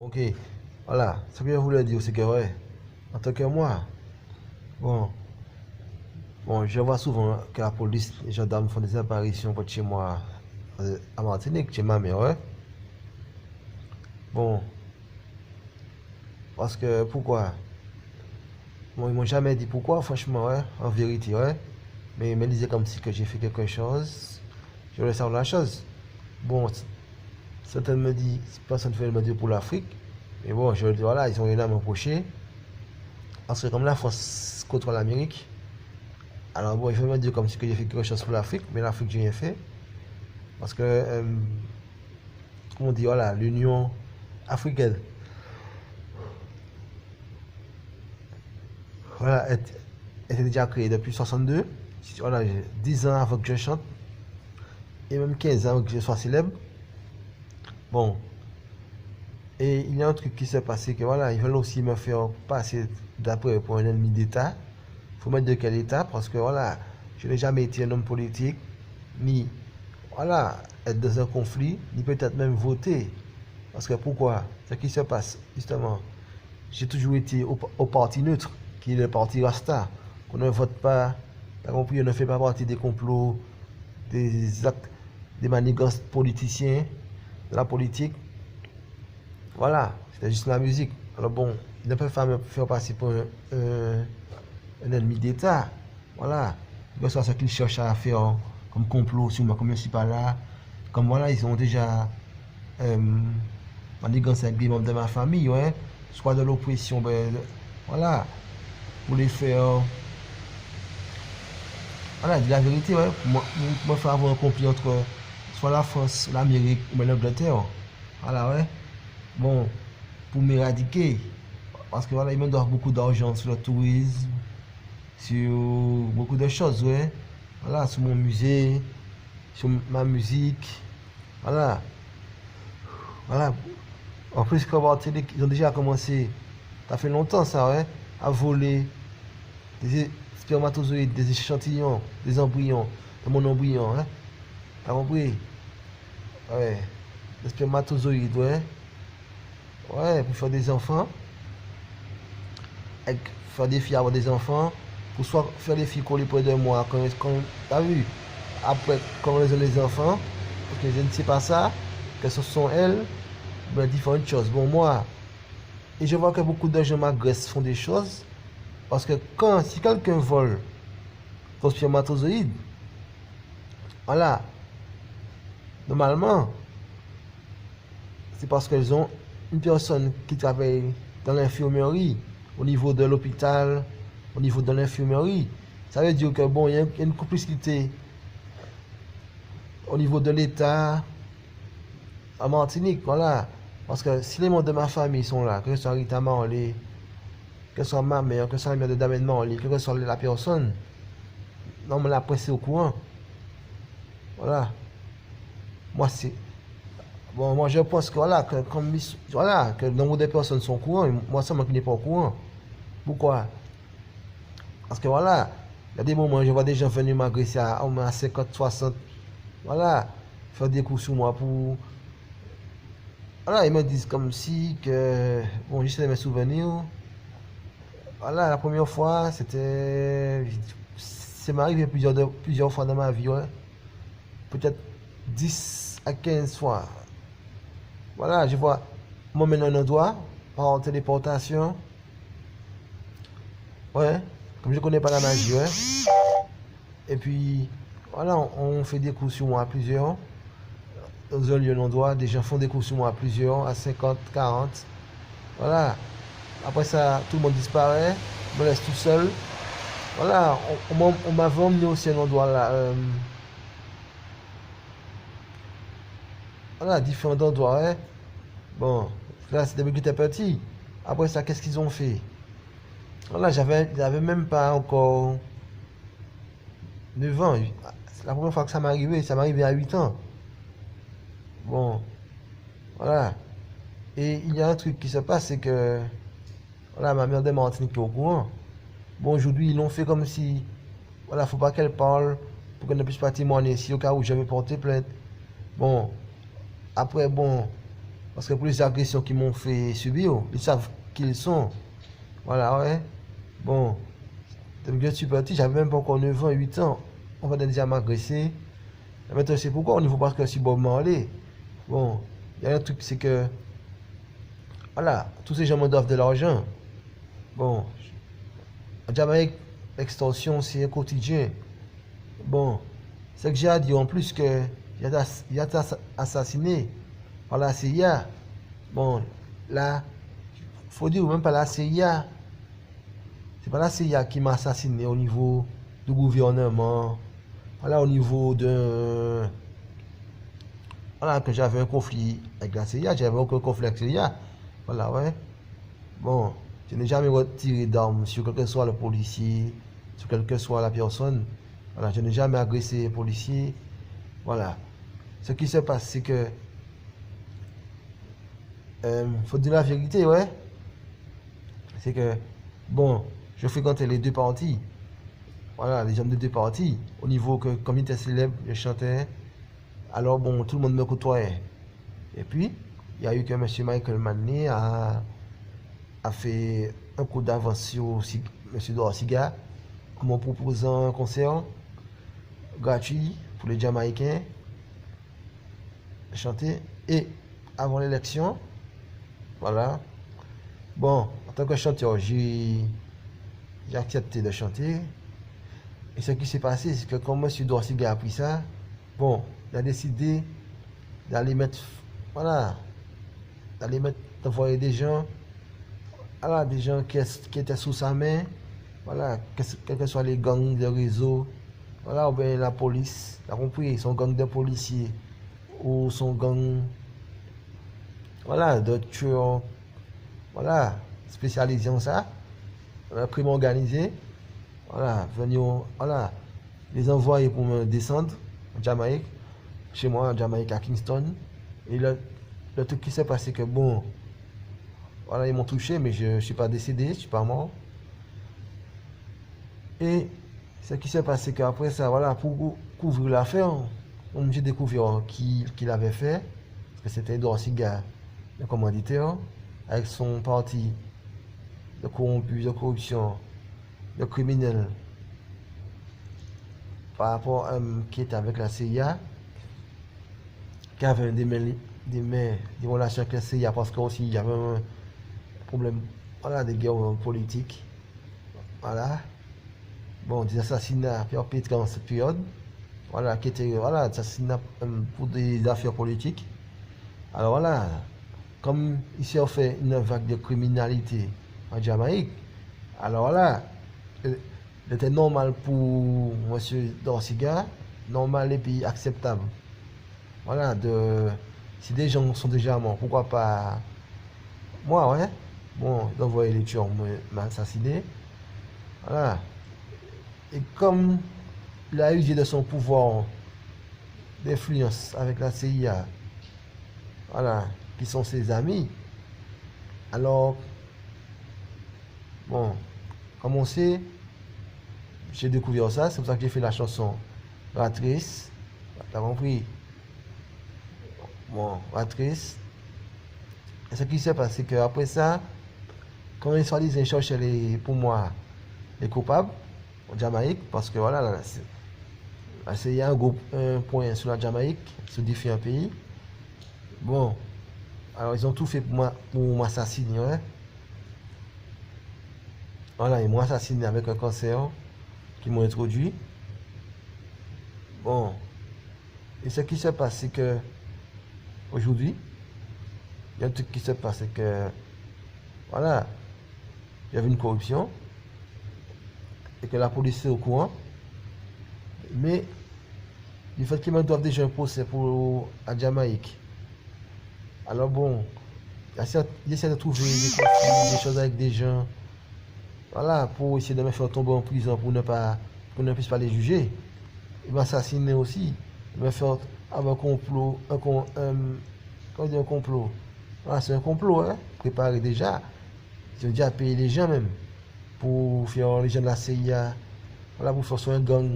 Ok, voilà. Ce que je voulais dire, c'est que, ouais, en tant que moi, bon, je vois souvent que la police, les gendarmes font des apparitions près de chez moi, à Martinique, chez ma mère, ouais. Bon, parce que, pourquoi? Bon, ils m'ont jamais dit pourquoi, franchement, ouais, en vérité, ouais. Mais ils me disaient comme si que j'ai fait quelque chose. Je voulais savoir la chose. Bon, certains me disent, personne ne fait me dire pour l'Afrique. Mais bon, je veux dire, voilà, ils ont rien à me reprocher. Parce que comme la France contre l'Amérique, alors bon, il faut me dire comme si que j'ai fait quelque chose pour l'Afrique, mais l'Afrique, j'ai rien fait. Parce que, comment on dit, voilà, l'Union africaine, voilà, était déjà créée depuis 62. Voilà, 10 ans avant que je chante, et même 15 ans avant que je sois célèbre. Bon, et il y a un truc qui s'est passé, que voilà, ils veulent aussi me faire passer d'après pour un ennemi d'État. Il faut me dire quel État, parce que voilà, je n'ai jamais été un homme politique, ni, voilà, être dans un conflit, ni peut-être même voter. Parce que pourquoi? Ce qui se passe, justement, j'ai toujours été au parti neutre, qui est le parti Rasta. On ne vote pas, t'as compris, on ne fait pas partie des complots, des actes, des manigances politiciens, de la politique. Voilà, c'était juste la musique. Alors bon, ils ne peuvent pas me faire passer pour un ennemi d'État. Voilà, que ce soit ce qu'ils cherchent à faire comme complot sur moi, comme je ne suis pas là. Comme voilà, ils ont déjà manigance avec des membres de ma famille, ouais. Soit de l'oppression, ben, voilà, pour les faire. Voilà, dire la vérité, ouais. Moi, faire avoir un conflit entre soit la France, l'Amérique ou l'Angleterre. Voilà, ouais. Bon, pour m'éradiquer. Parce que voilà, ils me doivent beaucoup d'argent sur le tourisme, sur beaucoup de choses, ouais. Voilà, sur mon musée, sur ma musique. Voilà, voilà. En plus, comme ils ont déjà commencé, ça fait longtemps ça, ouais, à voler des spermatozoïdes, des échantillons, des embryons, de mon embryon, hein. T'as compris? Ouais. Des spermatozoïdes, ouais. Ouais, pour faire des enfants. Avec, faire des filles avoir des enfants. Pour soit faire des filles coller près de moi. T'as vu? Après, quand on les a les enfants, parce que je ne sais pas ça, que ce sont elles, ben, différentes choses. Bon, moi, et je vois que beaucoup de gens m'agressent, font des choses. Parce que si quelqu'un vole ton spermatozoïde, voilà, normalement, c'est parce qu'elles ont une personne qui travaille dans l'infirmerie, au niveau de l'hôpital, au niveau de l'infirmerie. Ça veut dire que bon, il y a une complicité au niveau de l'État en Martinique, voilà. Parce que si les membres de ma famille sont là, que ce soit Rita Marley, que ce soit ma mère, que ce soit la mère de Damien Marley, que ce soit la personne, non, mais la presse est au courant. Voilà. Moi, c'est. Bon, moi, je pense que, voilà, voilà, que le nombre de personnes sont au courant, et moi, ça, moi, qui n'est pas au courant. Pourquoi? Parce que, voilà, il y a des moments, je vois des gens venir m'agresser à au moins 50, 60, voilà, faire des coups sur moi pour. Voilà, ils me disent comme si que. Bon, j'essaie de mes souvenirs. Voilà, la première fois, c'était. C'est m'est arrivé plusieurs fois dans ma vie, ouais. Peut-être 10 à 15 fois. Voilà, je vois, moi maintenant un endroit, par téléportation, ouais, comme je connais pas la magie, ouais. Et puis, voilà, on fait des coups sur moi à plusieurs, dans un lieu, un endroit, des gens font des coups sur moi à plusieurs, à 50, 40. Voilà, après ça, tout le monde disparaît, je me laisse tout seul. Voilà, on m'avait emmené aussi à un endroit là, voilà, différents endroits, ouais. Bon, là, c'est depuis que j'étais petit. Après ça, qu'est-ce qu'ils ont fait? Voilà, j'avais même pas encore 9 ans. C'est la première fois que ça m'est arrivé à 8 ans. Bon, voilà. Et il y a un truc qui se passe, c'est que, voilà, ma mère de Martinique est au courant. Bon, aujourd'hui, ils l'ont fait comme si, voilà, faut pas qu'elle parle, pour qu'elle ne puisse pas témoigner, si au cas où je vais porter plainte. Bon, après, bon, Parce que pour les agressions qu'ils m'ont fait subir, ils savent qui ils sont. Voilà, ouais. Bon, depuis que je suis parti, j'avais même pas encore 9 ans, 8 ans. On va déjà m'agresser. Maintenant, c'est pourquoi au niveau parce que je suis Bob Marley. Bon, il y a un truc, c'est que, voilà, tous ces gens me doivent de l'argent. Bon, en Jamaïque, l'extorsion, c'est un quotidien. Bon, c'est que j'ai à dire en plus que il a été assassiné par la CIA. Bon, là, il faut dire même pas la CIA. C'est pas la CIA qui m'a assassiné au niveau du gouvernement. Voilà, au niveau de. Voilà, que j'avais un conflit avec la CIA. J'avais aucun conflit avec la CIA. Voilà, ouais. Bon, je n'ai jamais retiré d'armes sur quel que soit le policier, sur quelle que soit la personne. Voilà, je n'ai jamais agressé un policier. Voilà. Ce qui se passe, c'est que. Faut dire la vérité, ouais. C'est que, bon, je fréquentais les deux parties. Voilà, les gens des deux parties. Au niveau que, comme il était célèbre, je chantais. Alors, bon, tout le monde me côtoyait. Et puis, il y a eu que M. Michael Manley a fait un coup d'avance sur M. Dorsiga en me proposant un concert gratuit pour les Jamaïcains chanter. Et avant l'élection, voilà, bon, en tant que chanteur, j'ai accepté de chanter. Et ce qui s'est passé, c'est que quand M. Dorsiga a pris ça, bon, il a décidé d'aller mettre, voilà, d'envoyer des gens, voilà, des gens qui étaient sous sa main, voilà, quels que soient les gangs de réseau, voilà, ou bien la police, t'as compris, son gang de policiers, ou son gang, voilà, de tueurs, voilà, spécialisés en ça, crime organisé, voilà, venir, voilà, les envoyer pour me descendre en Jamaïque, chez moi en Jamaïque à Kingston. Et le truc qui s'est passé que bon, voilà, ils m'ont touché, mais je ne suis pas décédé, je ne suis pas mort. Et ce qui s'est passé qu'après ça, voilà, pour couvrir l'affaire, j'ai découvert qui l'avait fait, parce que c'était Dorsiga, le commanditaire, avec son parti de corrompus, de corruption, de criminels, par rapport à qui était avec la CIA, qui avait des relations avec la CIA, parce qu'il y avait un problème, voilà, des guerres politiques, voilà, bon, des assassinats perpétrés en cette période, voilà, qui étaient, voilà, des assassinats pour des affaires politiques. Alors voilà, comme ici on fait une vague de criminalité en Jamaïque, alors voilà, il était normal pour M. Dorsiga, normal et puis acceptable. Voilà, si des gens sont déjà morts, pourquoi pas moi, ouais. Bon, d'envoyer les tueurs m'assassiner. Voilà. Et comme il a usé de son pouvoir d'influence avec la CIA, voilà, qui sont ses amis, alors, bon, comme on sait, j'ai découvert ça, c'est pour ça que j'ai fait la chanson Ratrice. T'as compris? Bon, Ratrice. Et ce qui s'est passé, c'est qu'après ça, quand ils sont disant chercher pour moi les coupables en Jamaïque, parce que voilà, il y a un point sur la Jamaïque, sur différents pays. Bon, alors ils ont tout fait pour m'assassiner. Hein. Voilà, ils m'ont assassiné avec un cancer qu'ils m'ont introduit. Bon, et ce qui se passe, c'est que aujourd'hui, il y a un truc qui se passe, c'est que voilà, il y avait une corruption et que la police est au courant. Mais du fait qu'ils me doivent déjà un procès à Jamaïque. Alors bon, j'essaie de trouver des choses avec des gens. Voilà, pour essayer de me faire tomber en prison pour ne puisse pas les juger. Ils m'assassiner aussi. Ils me faire avoir un complot. Comment dire un complot? Voilà, c'est un complot, hein, préparé déjà. Ils déjà payé les gens même pour faire les gens de la CIA. Voilà, pour faire sur un gang